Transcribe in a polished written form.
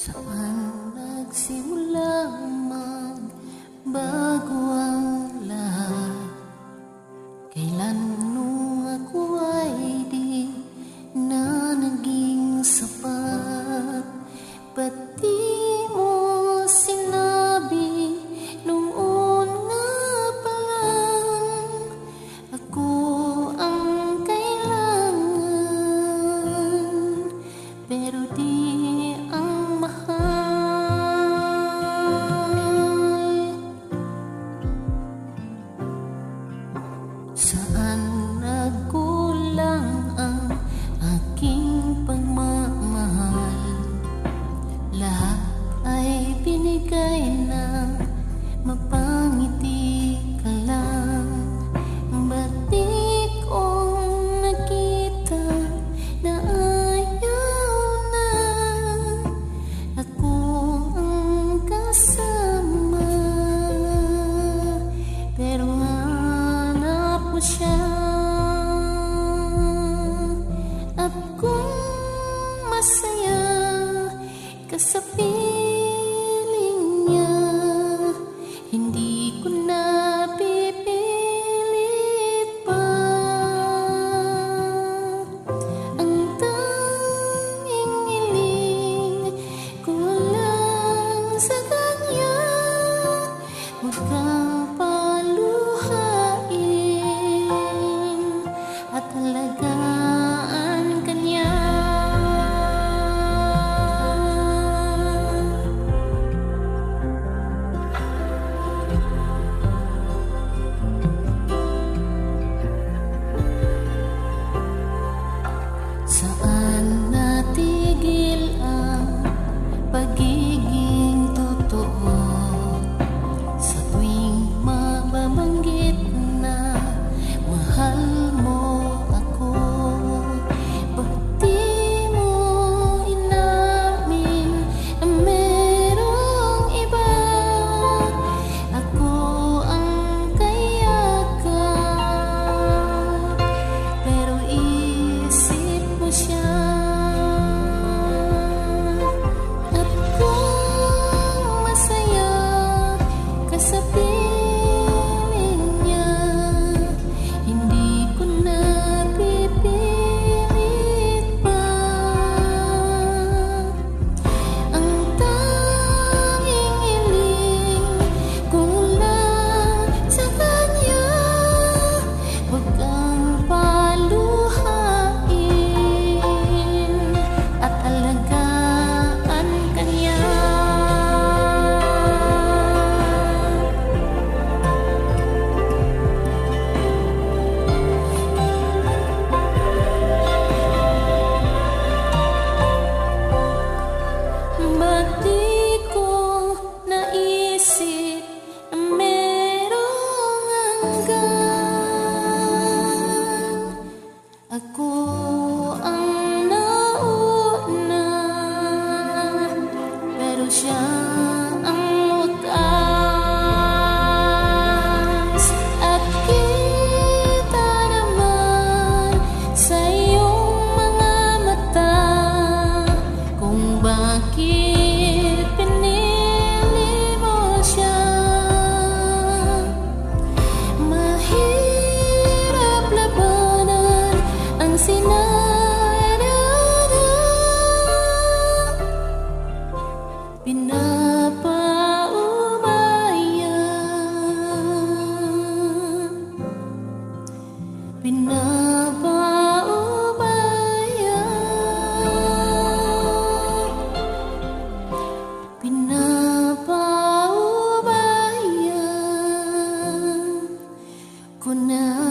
Saan nagsimula magbago ang lahat? Kailan nung ako ay di na naging sapat? Ba't di mo sinabi noon nga pa lang ako ang kailangan, pero di ang mahal? Saan nagkulang ang aking pagmamahal? Lahat ay binigay na mapangiti ka lang. Ba't di ko nakita na ayaw na ako ang kasama? Pero hanap mo siya, at kung masaya ka sa piling niya, hindi ko na pipilit pa. Ang tanging hiling ko lang sa kanya, huwag kang paluhain at alagaan ka niya. Saan natigil ang pagiging totoo? Sa tuwing mababanggit na mahal mo ako, ba't di mo inamin na merong iba? Ako ang kayakap, pero isip mo siya. At kung masaya ka sa piling niya, hindi ko na pipilit pa. Ang tanging hiling ko lang sa kanya, huwag kang paluhain at alagaan ka niya. Ba't di ko naisip na merong hanggan? Ako ang nauna, pero siya ang wakas. At kita naman sa iyong mga mata kung bakit pinili mo siya. Mahirap labanan ang sinadana, pinapaubaya, pinapaubaya, pinapaubaya ko na.